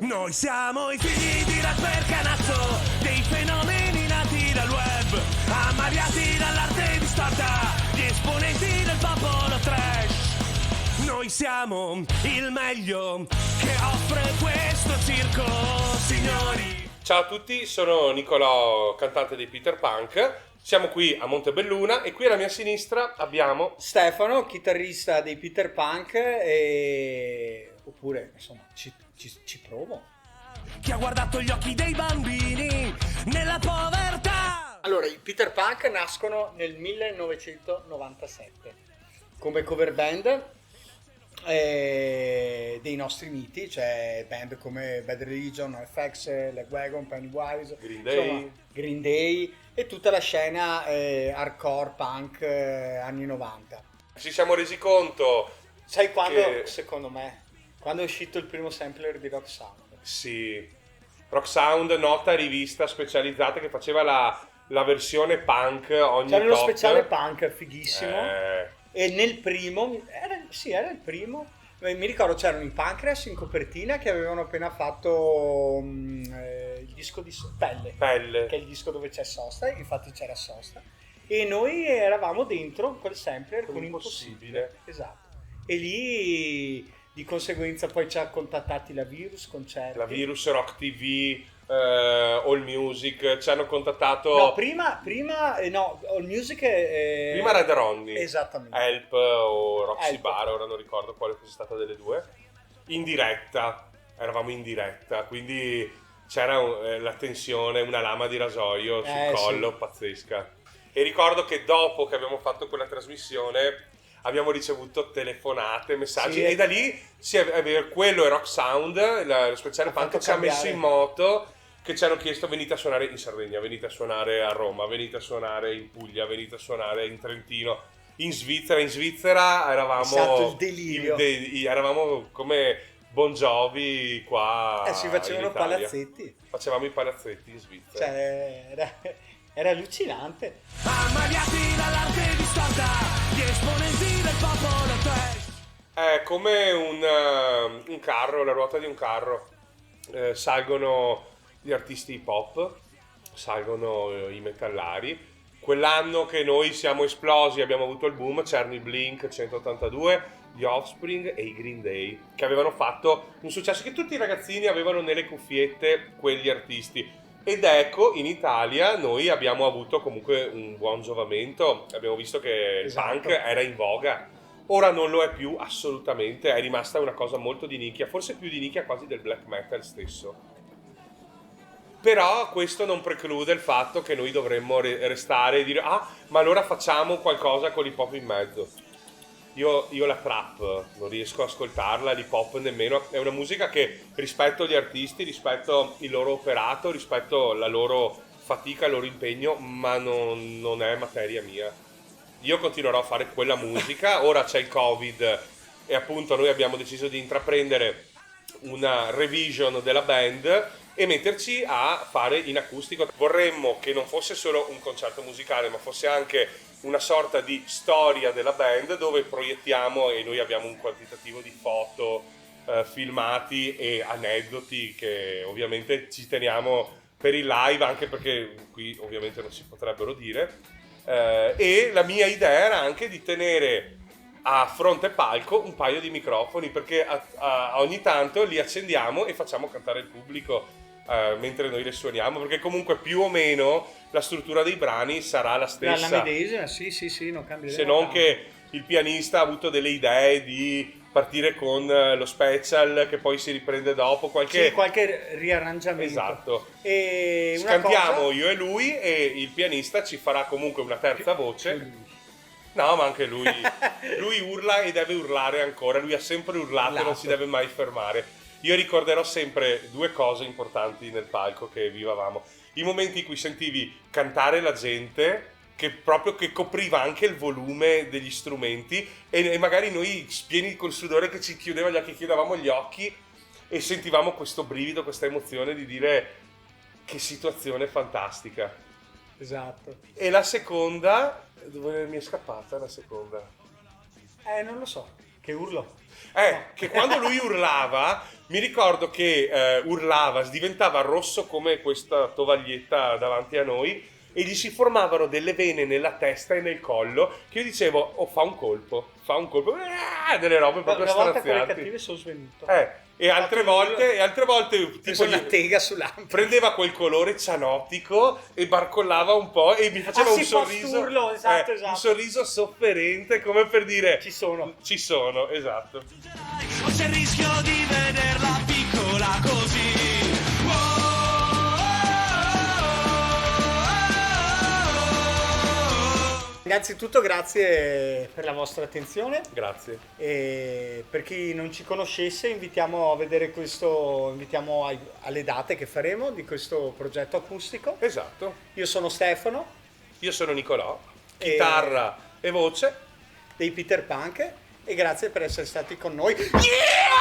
Noi siamo i figli di rapper canazzo, dei fenomeni nati dal web, ammaliati dall'arte distorta, gli esponenti del popolo trash. Noi siamo il meglio che offre questo circo, signori. Ciao a tutti, sono Nicolò, cantante dei Peter Punk. Siamo qui a Montebelluna e qui alla mia sinistra abbiamo Stefano, chitarrista dei Peter Punk, oppure insomma ci provo. Chi ha guardato gli occhi dei bambini nella povertà. Allora, i Peter Punk nascono nel 1997 come cover band dei nostri miti, cioè band come Bad Religion, NoFX, Lagwagon, Pennywise, Green Day. insomma, Green Day e tutta la scena hardcore punk anni 90. Ci siamo resi conto. Sai quando, che... secondo me, quando è uscito il primo sampler di Rock Sound? Sì, Rock Sound, nota rivista specializzata che faceva la versione punk ogni C'era uno tot. speciale punk fighissimo. Eh, E nel primo, era il primo, mi ricordo c'erano i Pancreas in copertina che avevano appena fatto il disco di Pelle, Pelle. che è il disco dove c'è Sosta, infatti c'era Sosta, e noi eravamo dentro quel sampler con Impossibile. Esatto. E lì di conseguenza poi ci ha contattati la Virus Concerti. La Virus, Rock TV, All Music, ci hanno contattato. No, prima All Music Prima Red Ronnie, esattamente. Help o Roxy Help. Bar, ora non ricordo quale fosse stata delle due. In diretta, eravamo in diretta, quindi c'era la tensione, una lama di rasoio sul collo, sì. pazzesca. E ricordo che dopo che abbiamo fatto quella trasmissione abbiamo ricevuto telefonate, messaggi, Sì. e da lì quello è Rock Sound, lo speciale Ha punk fatto ci ha messo cambiare. in moto, che ci hanno chiesto venite a suonare in Sardegna, venite a suonare a Roma, venite a suonare in Puglia, venite a suonare in Trentino, in Svizzera eravamo Esatto, il delirio. Eravamo come Bon Jovi qua Si in facevano Italia. palazzetti, Facevamo i palazzetti in Svizzera. cioè era allucinante. Ammaliati dall'arte distorta, gli esponenti del popolo trash. È come un carro, la ruota di un carro. Salgono gli artisti hip hop, salgono i metallari. Quell'anno che noi siamo esplosi, abbiamo avuto il boom, c'erano i Blink 182, gli Offspring e i Green Day, che avevano fatto un successo che tutti i ragazzini avevano nelle cuffiette, quegli artisti. Ed ecco, in Italia noi abbiamo avuto comunque un buon giovamento, abbiamo visto che il Esatto. punk era in voga. Ora non lo è più assolutamente, è rimasta una cosa molto di nicchia, forse più di nicchia quasi del black metal stesso. Però questo non preclude il fatto che noi dovremmo restare e dire ma allora facciamo qualcosa con l'hip hop in mezzo. Io la trap non riesco a ascoltarla, l'hip hop nemmeno, è una musica che rispetto gli artisti, rispetto il loro operato, rispetto la loro fatica, il loro impegno, ma non è materia mia. Io continuerò a fare quella musica, ora c'è il Covid e appunto noi abbiamo deciso di intraprendere una revision della band e metterci a fare in acustico. Vorremmo che non fosse solo un concerto musicale, ma fosse anche una sorta di storia della band dove proiettiamo, e noi abbiamo un quantitativo di foto, filmati e aneddoti che ovviamente ci teniamo per il live, anche perché qui ovviamente non si potrebbero dire. E la mia idea era anche di tenere a fronte palco un paio di microfoni, perché ogni tanto li accendiamo e facciamo cantare il pubblico mentre noi le suoniamo, perché comunque più o meno la struttura dei brani sarà la stessa. La medesima, sì, non cambia. Se non che il pianista ha avuto delle idee di partire con lo special che poi si riprende dopo, qualche riarrangiamento. Esatto. E Scantiamo io e lui e il pianista ci farà comunque una terza voce. No, ma anche lui urla e deve urlare ancora, lui ha sempre urlato e non si deve mai fermare. Io ricorderò sempre due cose importanti nel palco che vivavamo: i momenti in cui sentivi cantare la gente, che proprio che copriva anche il volume degli strumenti, e magari noi pieni col sudore che ci chiudeva gli occhi, chiudevamo gli occhi e sentivamo questo brivido, questa emozione di dire che situazione fantastica. Esatto. E la seconda, dove mi è scappata la seconda? Non lo so. Che urlo. Che quando lui urlava, mi ricordo che urlava, diventava rosso come questa tovaglietta davanti a noi e gli si formavano delle vene nella testa e nel collo che io dicevo, oh, fa un colpo, delle robe proprio Una volta quelle strazianti. cattive sono svenuto. E altre volte tipo Preso una tega sull'ampia. prendeva quel colore cianotico e barcollava un po' e mi faceva un sorriso, posturlo, esatto. un sorriso sofferente come per dire Ci sono. esatto. O c'è il rischio di vederla piccola così. Innanzitutto grazie per la vostra attenzione. Grazie. E per chi non ci conoscesse invitiamo a vedere alle date che faremo di questo progetto acustico. Esatto. Io sono Stefano Io sono Nicolò, E- chitarra e voce. dei Peter Punk e grazie per essere stati con noi. Yeah!